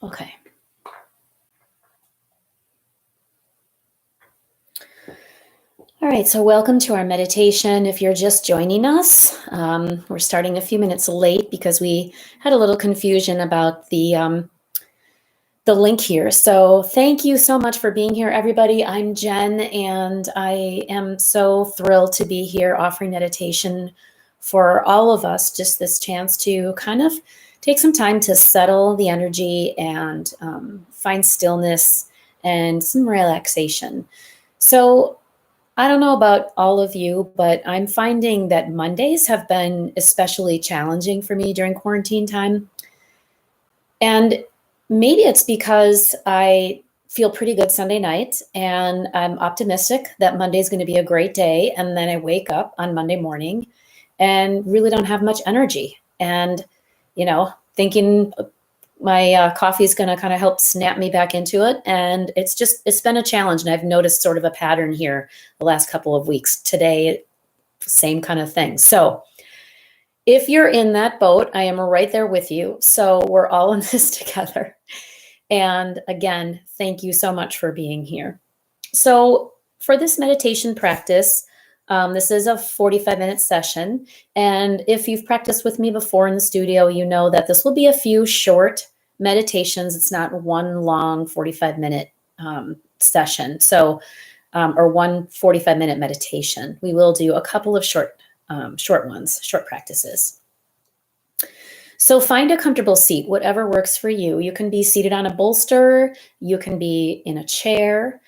Okay. All right, so welcome to our meditation. If you're just joining us, we're starting a few minutes late because we had a little confusion about the link here. So thank you so much for being here, everybody. I'm Jen, and I am so thrilled to be here offering meditation for all of us. Just this chance to kind of take some time to settle the energy and find stillness and some relaxation. So I don't know about all of you, but I'm finding that Mondays have been especially challenging for me during quarantine time. And maybe it's because I feel pretty good Sunday night and I'm optimistic that Monday's going to be a great day. And then I wake up on Monday morning and really don't have much energy. And, thinking my coffee is going to kind of help snap me back into it. And it's been a challenge. And I've noticed sort of a pattern here the last couple of weeks. Today, same kind of thing. So if you're in that boat, I am right there with you. So we're all in this together. And again, thank you so much for being here. So for this meditation practice, this is a 45-minute session. And if you've practiced with me before in the studio, you know that this will be a few short meditations. It's not one long 45-minute session. So, or one 45-minute meditation. We will do a couple of short ones, short practices. So find a comfortable seat, whatever works for you. You can be seated on a bolster. You can be in a chair.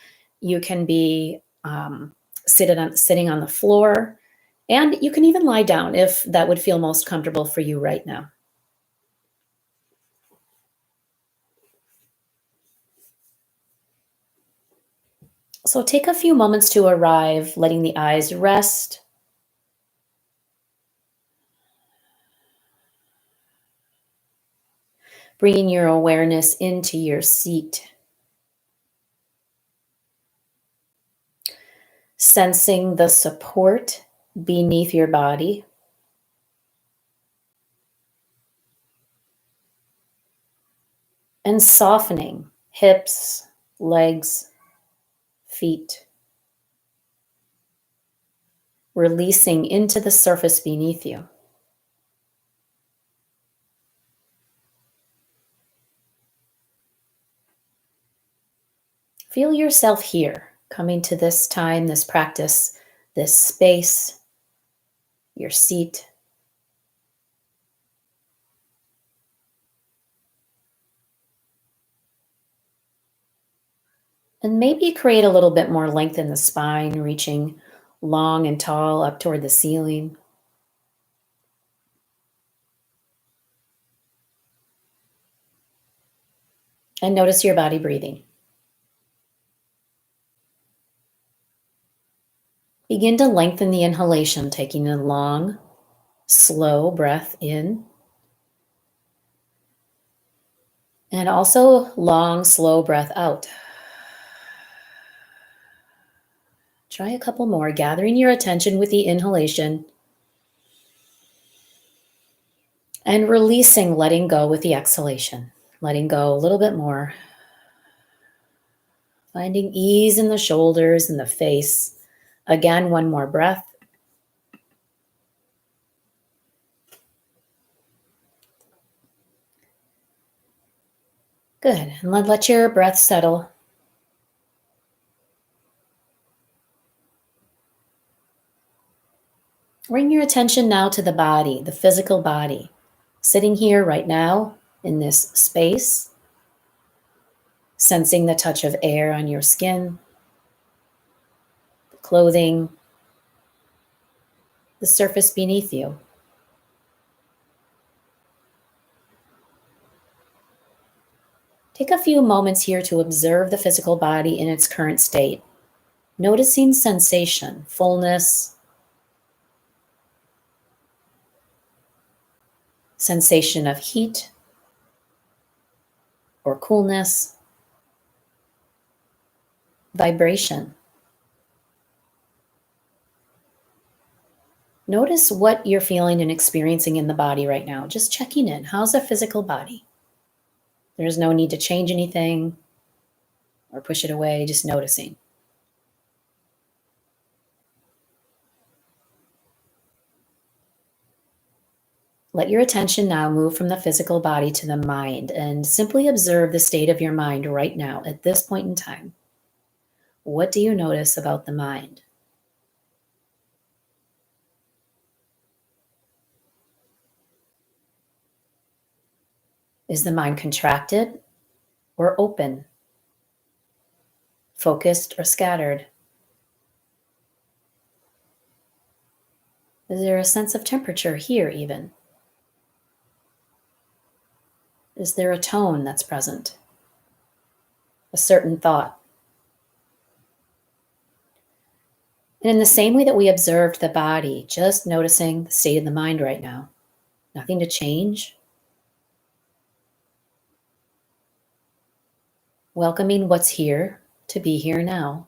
You can be sitting on the floor. And you can even lie down if that would feel most comfortable for you right now. So take a few moments to arrive, letting the eyes rest. Bringing your awareness into your seat. Sensing the support beneath your body. And softening hips, legs, feet. Releasing into the surface beneath you. Feel yourself here, coming to this time, this practice, this space, your seat. And maybe create a little bit more length in the spine, reaching long and tall up toward the ceiling. And notice your body breathing. Begin to lengthen the inhalation, taking a long, slow breath in. And also long, slow breath out. Try a couple more, gathering your attention with the inhalation. And releasing, letting go with the exhalation. Letting go a little bit more. Finding ease in the shoulders and the face. Again, one more breath. Good. And let your breath settle. Bring your attention now to the body, the physical body. Sitting here right now in this space. Sensing the touch of air on your skin, the clothing, the surface beneath you. Take a few moments here to observe the physical body in its current state, noticing sensation, fullness, sensation of heat or coolness, vibration. Notice what you're feeling and experiencing in the body right now. Just checking in. How's the physical body? There's no need to change anything or push it away, just noticing. Let your attention now move from the physical body to the mind and simply observe the state of your mind right now at this point in time. What do you notice about the mind? Is the mind contracted or open, focused or scattered? Is there a sense of temperature here, even? Is there a tone that's present? A certain thought? And in the same way that we observed the body, just noticing the state of the mind right now, nothing to change, welcoming what's here to be here now.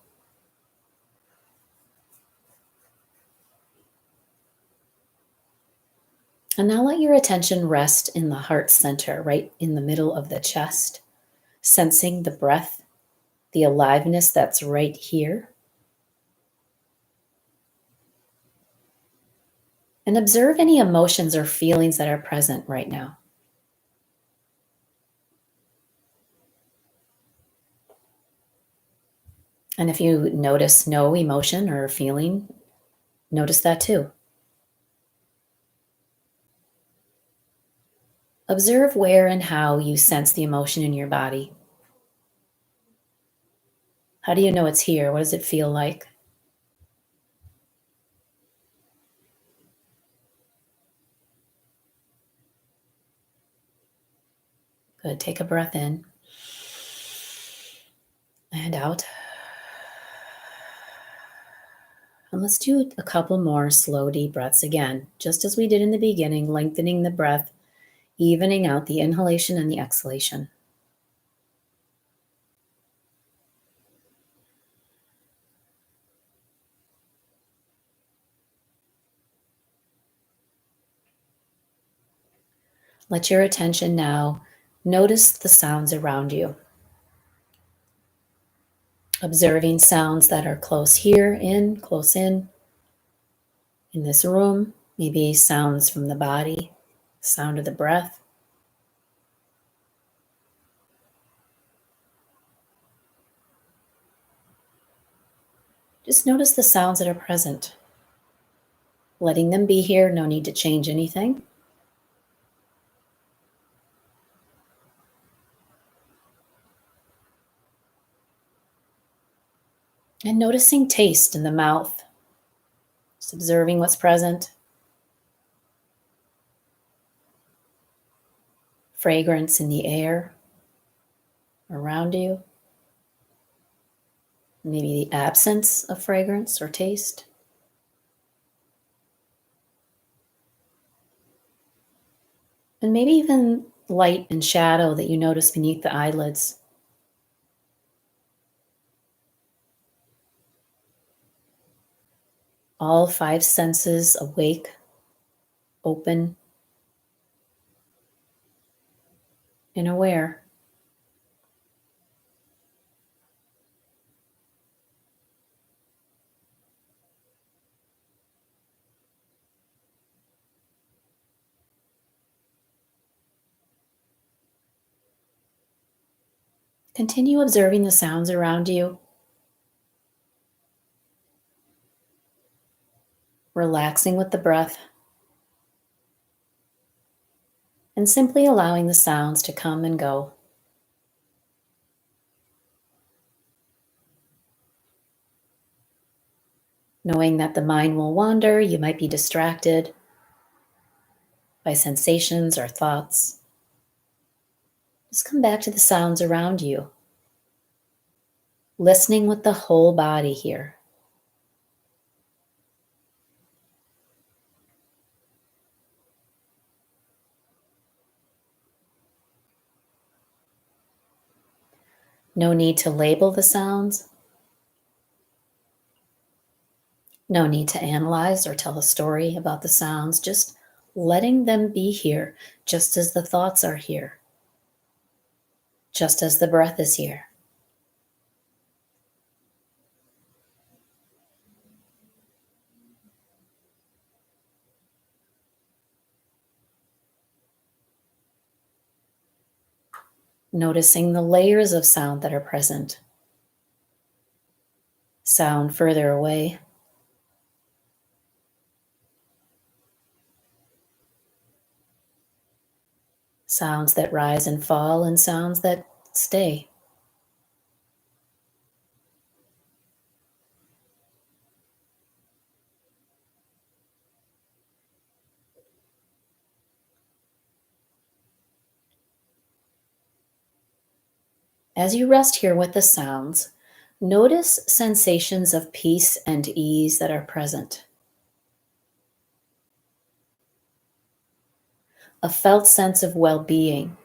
And now let your attention rest in the heart center, right in the middle of the chest, sensing the breath, the aliveness that's right here. And observe any emotions or feelings that are present right now. And if you notice no emotion or feeling, notice that too. Observe where and how you sense the emotion in your body. How do you know it's here? What does it feel like? Good. Take a breath in and out. And let's do a couple more slow, deep breaths again, just as we did in the beginning, lengthening the breath, evening out the inhalation and the exhalation. Let your attention now notice the sounds around you. Observing sounds that are close here, close in this room, maybe sounds from the body, sound of the breath. Just notice the sounds that are present. Letting them be here, no need to change anything. And noticing taste in the mouth. Just observing what's present. Fragrance in the air around you. Maybe the absence of fragrance or taste. And maybe even light and shadow that you notice beneath the eyelids. All five senses awake, open, and aware. Continue observing the sounds around you, relaxing with the breath, and simply allowing the sounds to come and go. Knowing that the mind will wander, you might be distracted by sensations or thoughts. Just come back to the sounds around you, listening with the whole body here. No need to label the sounds. No need to analyze or tell a story about the sounds, just letting them be here, just as the thoughts are here. just as the breath is here. Noticing the layers of sound that are present. Sound further away. Sounds that rise and fall, and sounds that stay. As you rest here with the sounds, notice sensations of peace and ease that are present. A felt sense of well-being.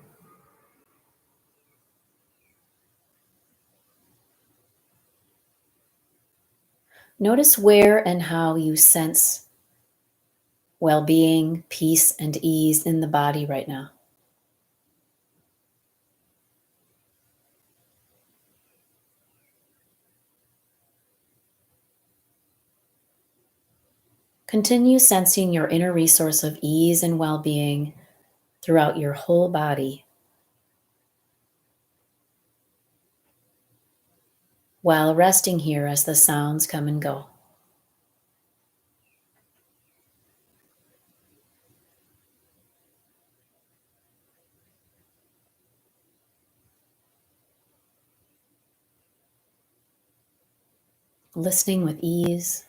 Notice where and how you sense well-being, peace, and ease in the body right now. Continue sensing your inner resource of ease and well-being throughout your whole body while resting here as the sounds come and go. Listening with ease,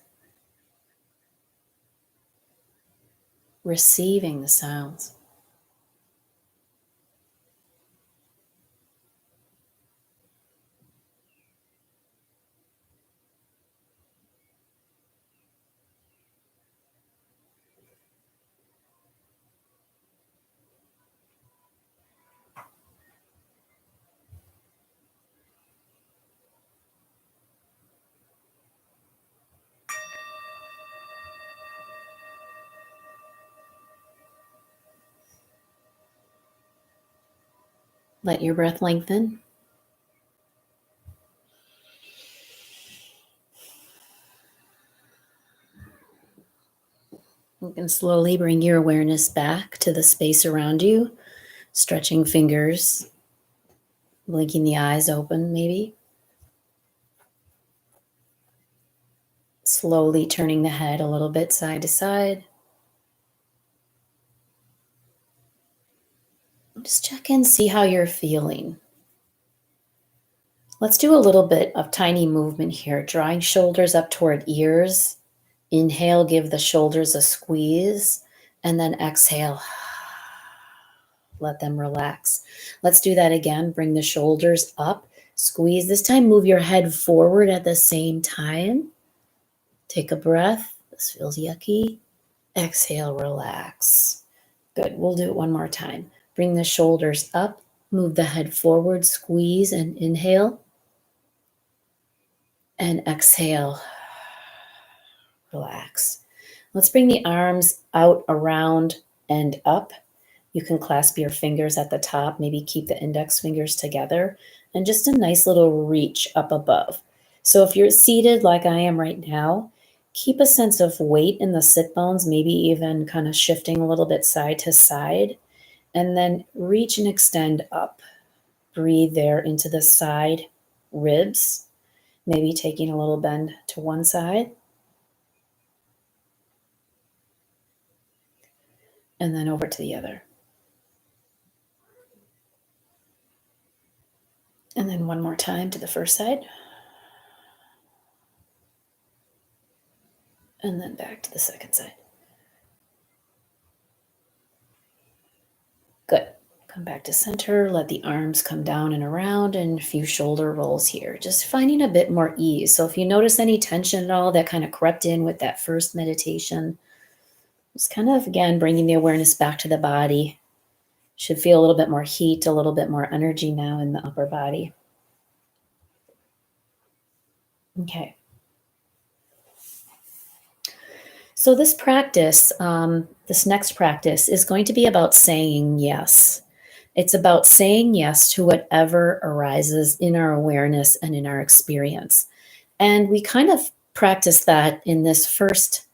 receiving the sounds. Let your breath lengthen. You can slowly bring your awareness back to the space around you, stretching fingers, blinking the eyes open maybe. Slowly turning the head a little bit side to side. Just check in, see how you're feeling. Let's do a little bit of tiny movement here, drawing shoulders up toward ears. Inhale, give the shoulders a squeeze, and then exhale. Let them relax. Let's do that again. Bring the shoulders up, squeeze. This time, move your head forward at the same time. Take a breath. This feels yucky. Exhale, relax. Good. We'll do it one more time. Bring the shoulders up, move the head forward, squeeze, and inhale. And exhale, relax. Let's bring the arms out, around, and up. You can clasp your fingers at the top, maybe keep the index fingers together, and just a nice little reach up above. So if you're seated like I am right now, keep a sense of weight in the sit bones, maybe even kind of shifting a little bit side to side, and then reach and extend up. Breathe there into the side ribs, maybe taking a little bend to one side. And then over to the other. And then one more time to the first side. And then back to the second side. Good. Come back to center. Let the arms come down and around, and a few shoulder rolls here. Just finding a bit more ease. So if you notice any tension at all that kind of crept in with that first meditation, just kind of, again, bringing the awareness back to the body. Should feel a little bit more heat, a little bit more energy now in the upper body. Okay. So this practice, this next practice is going to be about saying yes. It's about saying yes to whatever arises in our awareness and in our experience. And we kind of practice that in this first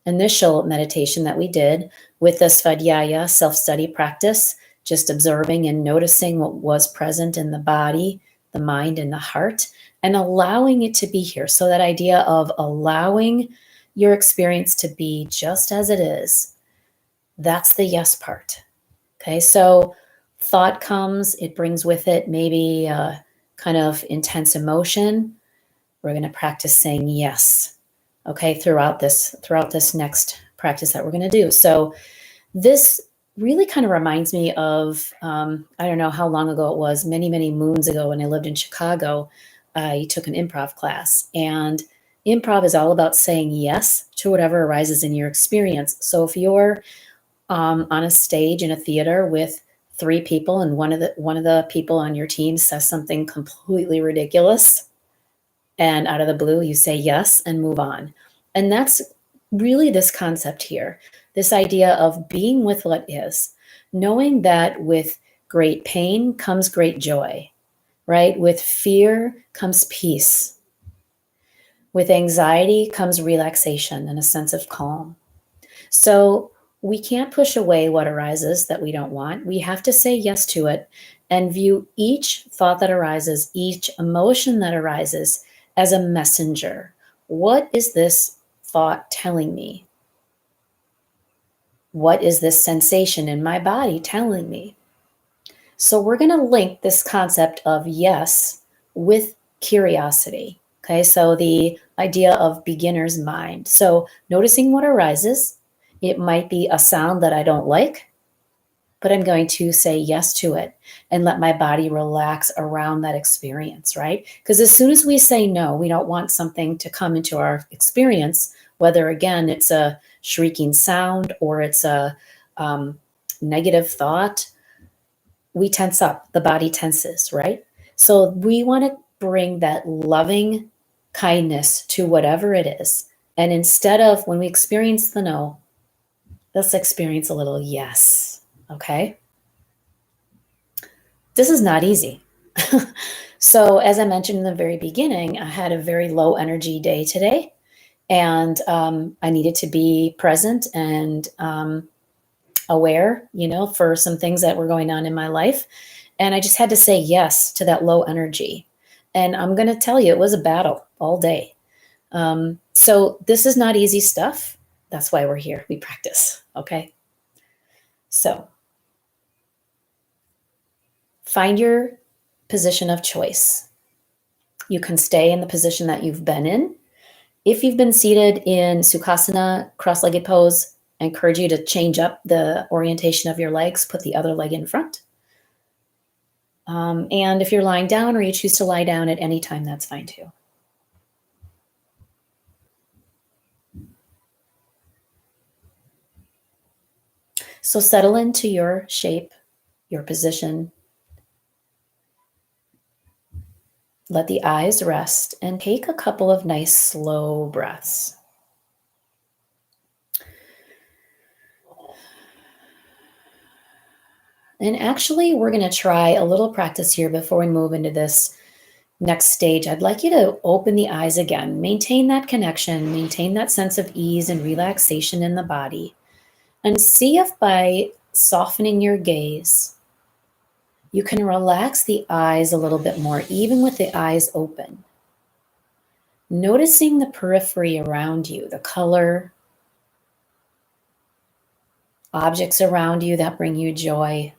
initial meditation that we did with the Svadhyaya self study practice, just observing and noticing what was present in the body, the mind, and the heart, and allowing it to be here. So, that idea of allowing your experience to be just as it is, that's the yes part. Okay, so thought comes, it brings with it maybe a kind of intense emotion. We're going to practice saying yes, okay, throughout this next practice that we're going to do. So this really kind of reminds me of I don't know how long ago it was, many moons ago, when I lived in Chicago. I took an improv class, and improv is all about saying yes to whatever arises in your experience. So if you're on a stage in a theater with three people, and one of the people on your team says something completely ridiculous, and out of the blue you say yes and move on. And that's really this concept here, this idea of being with what is, knowing that with great pain comes great joy, right? With fear comes peace. With anxiety comes relaxation and a sense of calm. So we can't push away what arises that we don't want. We have to say yes to it and view each thought that arises, each emotion that arises, as a messenger. What is this thought telling me? What is this sensation in my body telling me? So we're going to link this concept of yes with curiosity. Okay, so the idea of beginner's mind. So noticing what arises, it might be a sound that I don't like, but I'm going to say yes to it and let my body relax around that experience, right? Because as soon as we say no, we don't want something to come into our experience, whether again it's a shrieking sound or it's a negative thought. We tense up, the body tenses, right? So we want to bring that loving kindness to whatever it is. And instead of when we experience the no, let's experience a little yes. Okay. This is not easy. So, as I mentioned in the very beginning, I had a very low energy day today, and I needed to be present and aware, for some things that were going on in my life. And I just had to say yes to that low energy. And I'm going to tell you, it was a battle all day. So this is not easy stuff. That's why we're here. We practice. Okay. So find your position of choice. You can stay in the position that you've been in. If you've been seated in Sukhasana, cross-legged pose, I encourage you to change up the orientation of your legs, put the other leg in front. And if you're lying down or you choose to lie down at any time, that's fine too. So settle into your shape, your position. Let the eyes rest and take a couple of nice slow breaths. And actually, we're going to try a little practice here before we move into this next stage. I'd like you to open the eyes again, maintain that connection, maintain that sense of ease and relaxation in the body, and see if by softening your gaze, you can relax the eyes a little bit more, even with the eyes open. Noticing the periphery around you, the color, objects around you that bring you joy.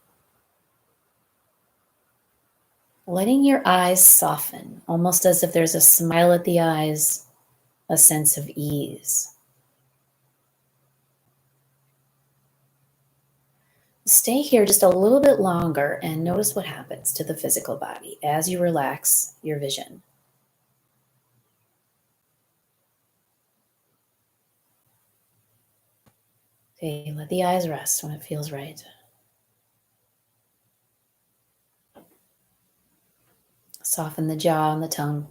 Letting your eyes soften, almost as if there's a smile at the eyes, a sense of ease. Stay here just a little bit longer and notice what happens to the physical body as you relax your vision. Okay, let the eyes rest when it feels right. Soften the jaw and the tongue.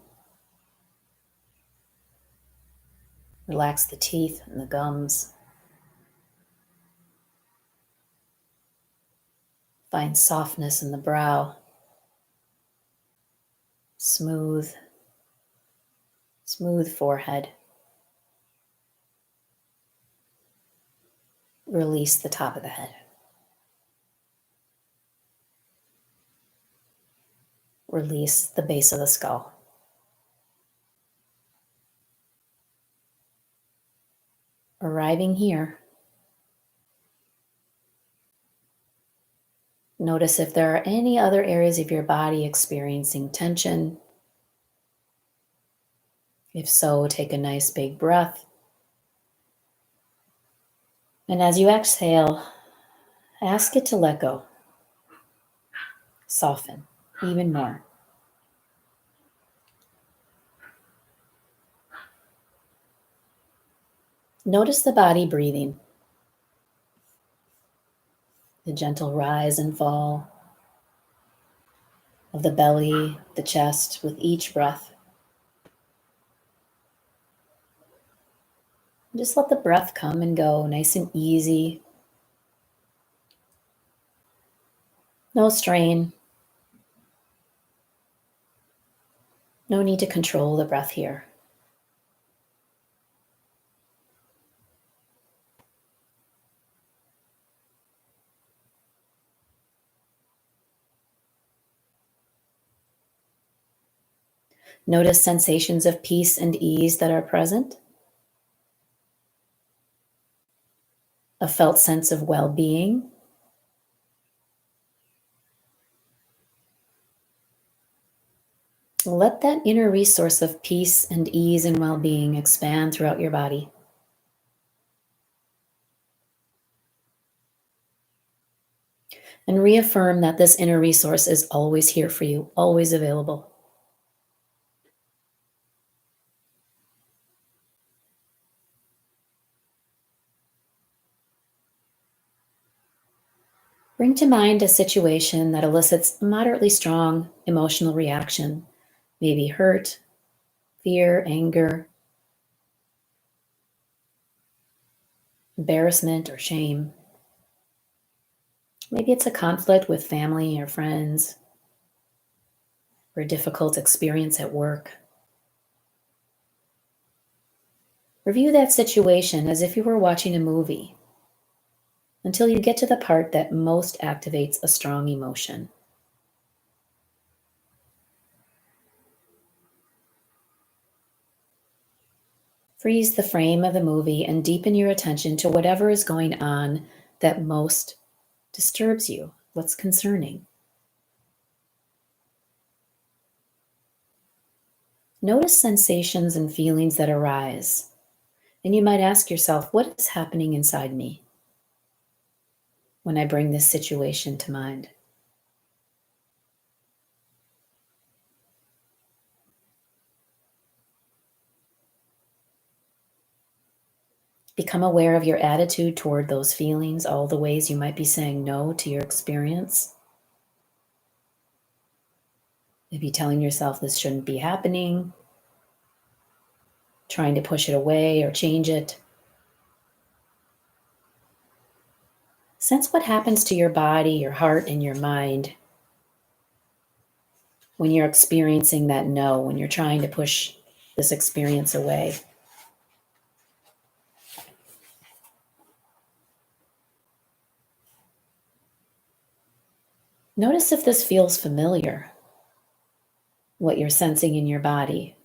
Relax the teeth and the gums. Find softness in the brow, smooth, smooth forehead. Release the top of the head. Release the base of the skull. Arriving here, notice if there are any other areas of your body experiencing tension. If so, take a nice big breath. And as you exhale, ask it to let go. Soften even more. Notice the body breathing, the gentle rise and fall of the belly, the chest with each breath. Just let the breath come and go, nice and easy. No strain. No need to control the breath here. Notice sensations of peace and ease that are present. A felt sense of well-being. Let that inner resource of peace and ease and well-being expand throughout your body. And reaffirm that this inner resource is always here for you, always available. Bring to mind a situation that elicits a moderately strong emotional reaction, maybe hurt, fear, anger, embarrassment, or shame. Maybe it's a conflict with family or friends, or a difficult experience at work. Review that situation as if you were watching a movie until you get to the part that most activates a strong emotion. Freeze the frame of the movie and deepen your attention to whatever is going on that most disturbs you, what's concerning. Notice sensations and feelings that arise, and you might ask yourself, what is happening inside me when I bring this situation to mind? Become aware of your attitude toward those feelings, all the ways you might be saying no to your experience. Maybe telling yourself this shouldn't be happening, trying to push it away or change it. Sense what happens to your body, your heart, and your mind when you're experiencing that no, when you're trying to push this experience away. Notice if this feels familiar, what you're sensing in your body.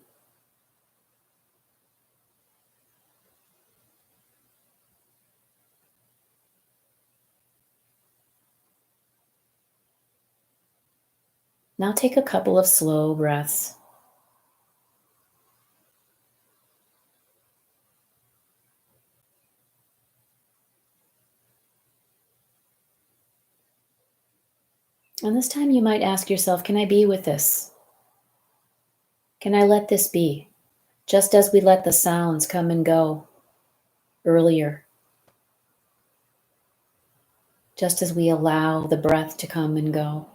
Now take a couple of slow breaths. And this time you might ask yourself, can I be with this? Can I let this be? Just as we let the sounds come and go earlier. Just as we allow the breath to come and go.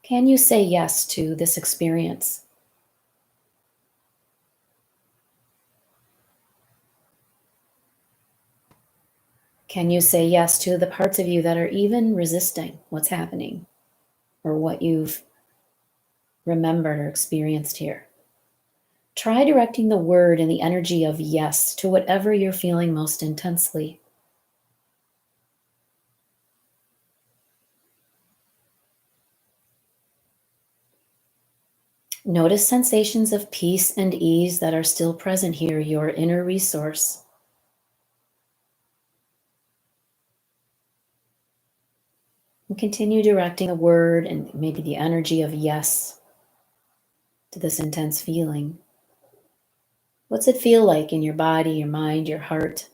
Can you say yes to this experience? Can you say yes to the parts of you that are even resisting what's happening or what you've remembered or experienced here? Try directing the word and the energy of yes to whatever you're feeling most intensely. Notice sensations of peace and ease that are still present here, your inner resource. And continue directing the word and maybe the energy of yes to this intense feeling. What's it feel like in your body, your mind, your heart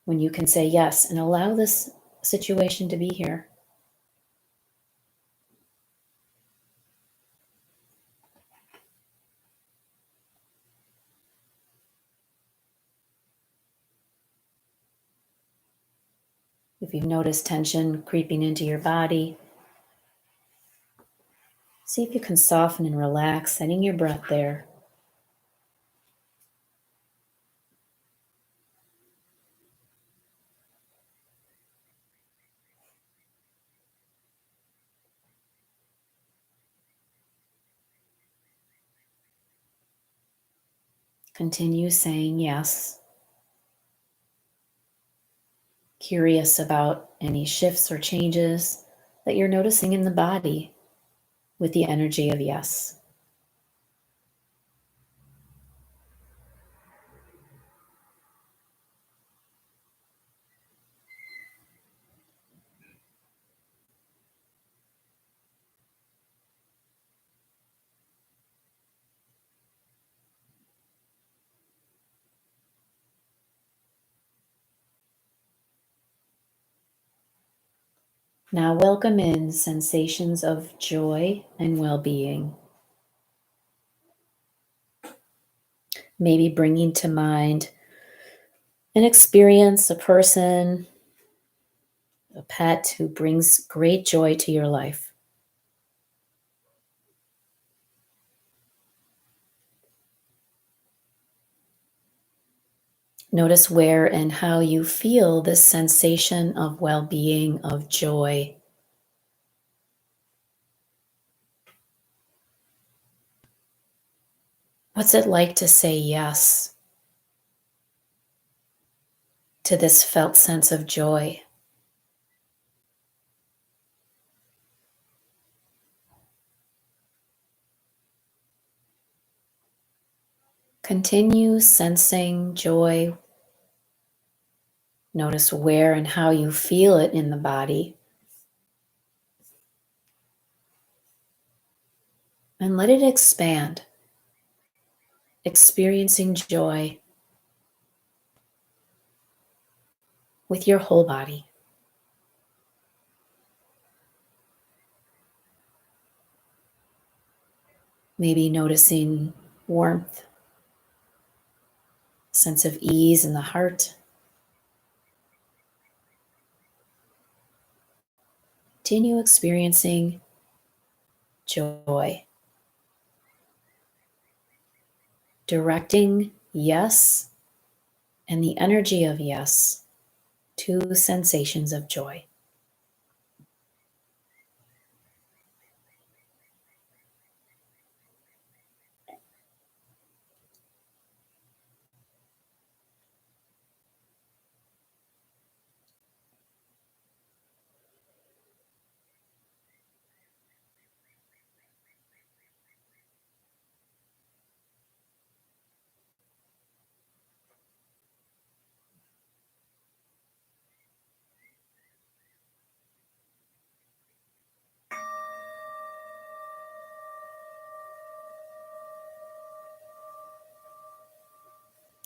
when you can say yes and allow this situation to be here? If you've noticed tension creeping into your body, see if you can soften and relax, setting your breath there. Continue saying yes, curious about any shifts or changes that you're noticing in the body with the energy of yes. Now welcome in sensations of joy and well-being. Maybe bringing to mind an experience, a person, a pet who brings great joy to your life. Notice where and how you feel this sensation of well-being, of joy. What's it like to say yes to this felt sense of joy? Continue sensing joy. Notice where and how you feel it in the body. And let it expand, experiencing joy with your whole body. Maybe noticing warmth, sense of ease in the heart. Continue experiencing joy. Directing yes and the energy of yes to sensations of joy.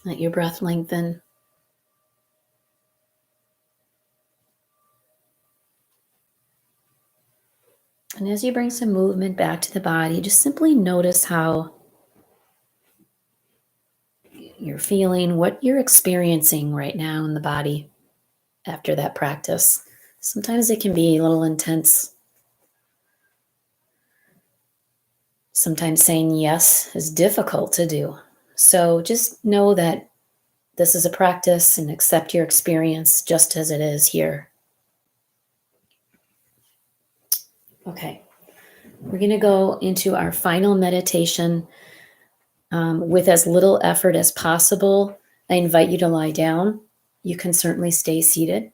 Let your breath lengthen. And as you bring some movement back to the body, just simply notice how you're feeling, what you're experiencing right now in the body after that practice. Sometimes it can be a little intense. Sometimes saying yes is difficult to do. So just know that This is a practice, and accept your experience just as it is here. Okay, we're going to go into our final meditation with as little effort as possible. I invite you to lie down. You can certainly stay seated.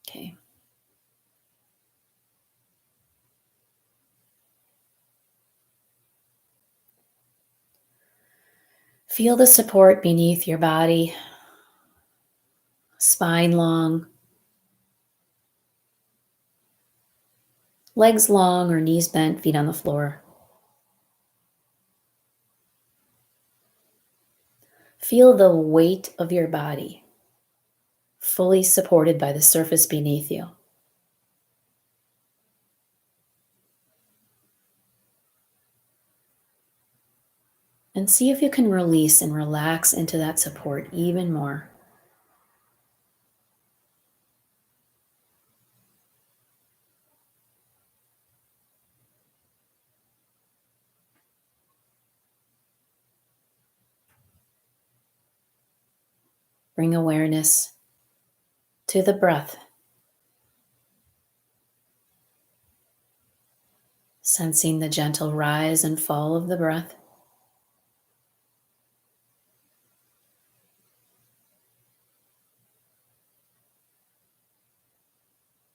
Okay. Feel the support beneath your body, spine long, legs long or knees bent, feet on the floor. Feel the weight of your body, fully supported by the surface beneath you. And see if you can release and relax into that support even more. Bring awareness to the breath, sensing the gentle rise and fall of the breath.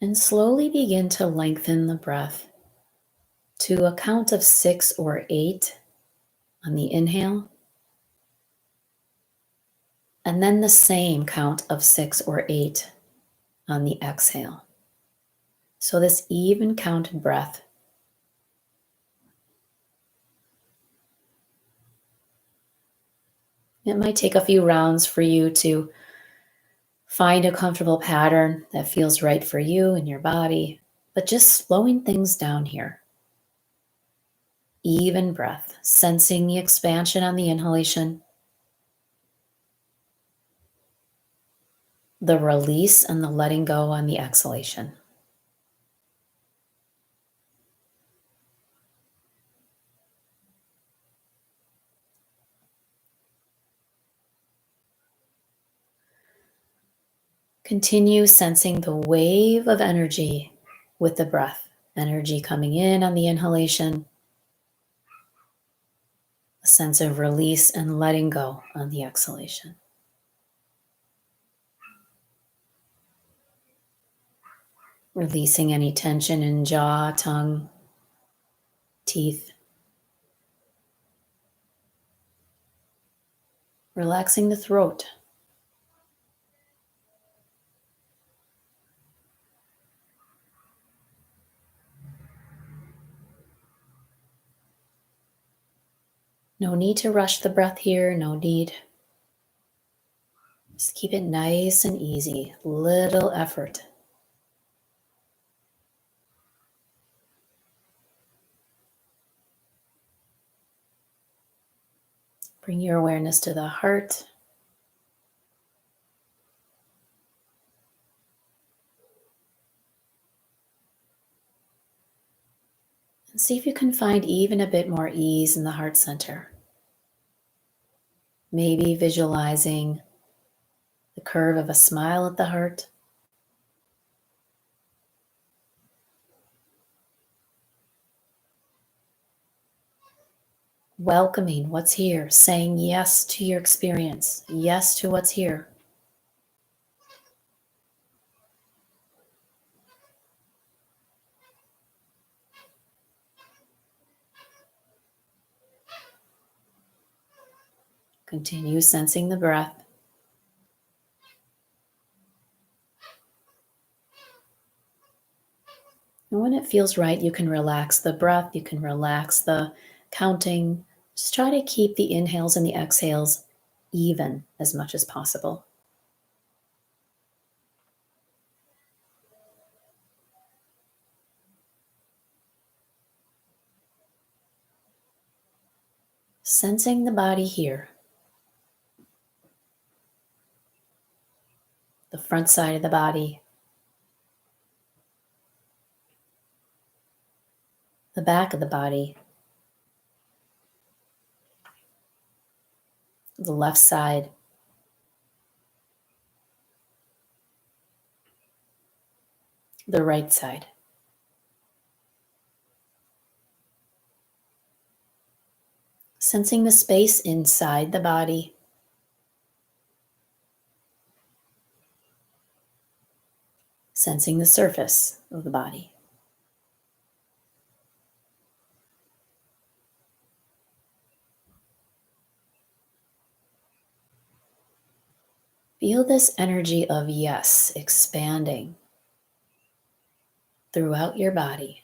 And slowly begin to lengthen the breath to a count of 6 or 8 on the inhale, and then the same count of 6 or 8 on the exhale. So this even counted breath. It might take a few rounds for you to find a comfortable pattern that feels right for you and your body, but just slowing things down here. Even breath, sensing the expansion on the inhalation, the release and the letting go on the exhalation. Continue sensing the wave of energy with the breath. Energy coming in on the inhalation, a sense of release and letting go on the exhalation. Releasing any tension in jaw, tongue, teeth. Relaxing the throat. No need to rush the breath here, no need. Just keep it nice and easy, little effort. Bring your awareness to the heart. And see if you can find even a bit more ease in the heart center. Maybe visualizing the curve of a smile at the heart. Welcoming what's here, saying yes to your experience, yes to what's here. Continue sensing the breath. And when it feels right, you can relax the breath, you can relax the counting. Just try to keep the inhales and the exhales even as much as possible. Sensing the body here, the front side of the body, the back of the body, the left side, the right side. Sensing the space inside the body, sensing the surface of the body. Feel this energy of yes expanding throughout your body.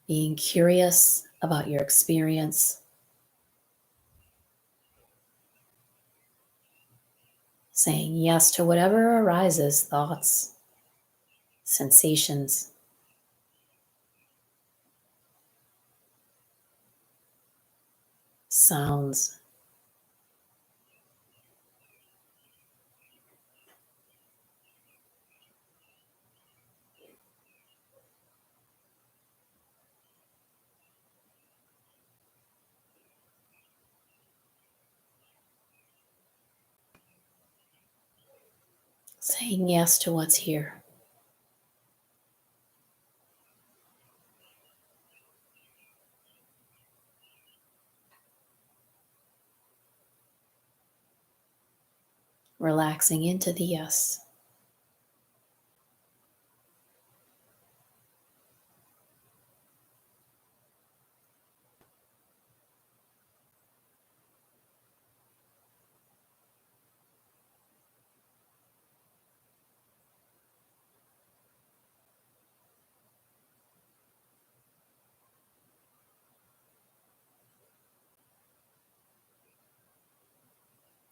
Being curious about your experience, saying yes to whatever arises, thoughts, sensations, sounds. Saying yes to what's here. Relaxing into the yes.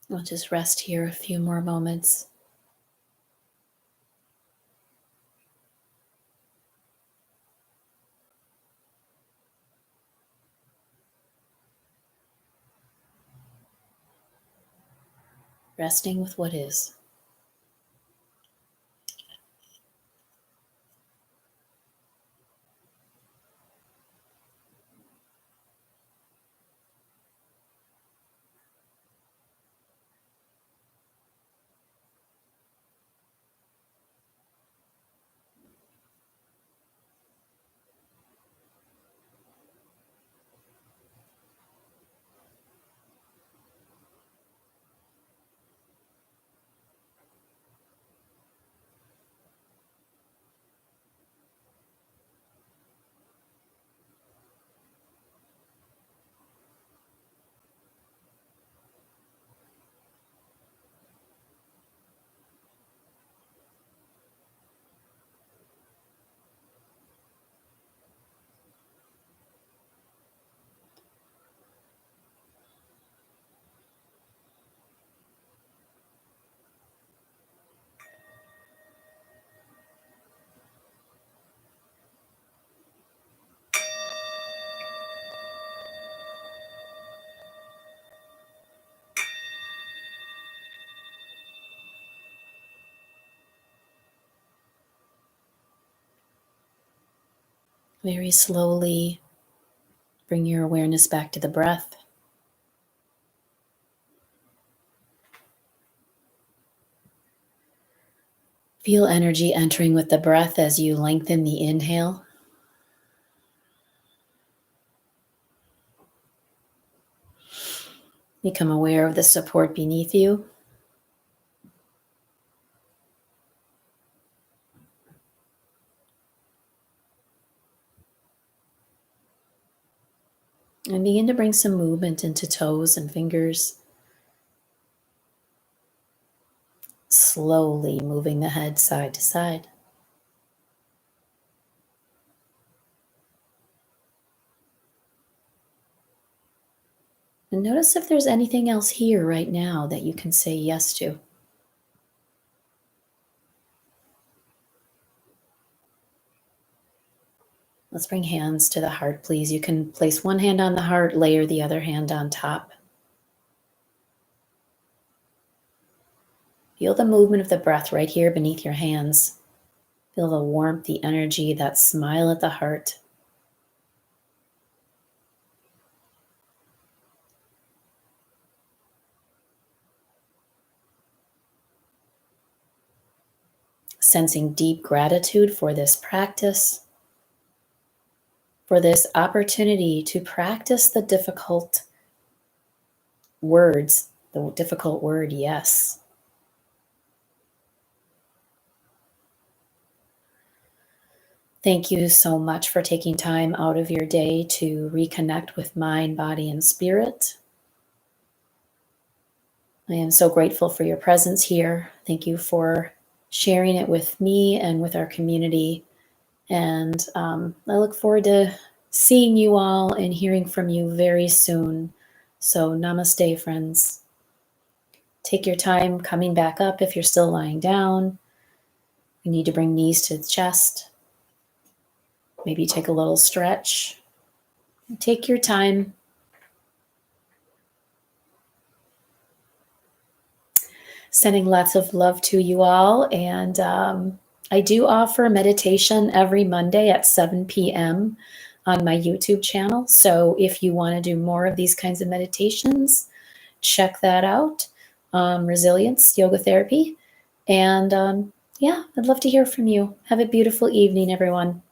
We'll just rest here a few more moments. Resting with what is. Very slowly bring your awareness back to the breath. Feel energy entering with the breath as you lengthen the inhale. Become aware of the support beneath you. And begin to bring some movement into toes and fingers. Slowly moving the head side to side. And notice if there's anything else here right now that you can say yes to. Let's bring hands to the heart, please. You can place one hand on the heart, layer the other hand on top. Feel the movement of the breath right here beneath your hands. Feel the warmth, the energy, that smile at the heart. Sensing deep gratitude for this practice, for this opportunity to practice the difficult words, the difficult word, yes. Thank you so much for taking time out of your day to reconnect with mind, body, and spirit. I am so grateful for your presence here. Thank you for sharing it with me and with our community. And I look forward to seeing you all and hearing from you very soon. So, namaste, friends. Take your time coming back up if you're still lying down. You need to bring knees to the chest. Maybe take a little stretch. Take your time. Sending lots of love to you all. And I do offer meditation every Monday at 7 p.m. on my YouTube channel. So if you want to do more of these kinds of meditations, check that out. Resilience Yoga Therapy. And yeah, I'd love to hear from you. Have a beautiful evening, everyone.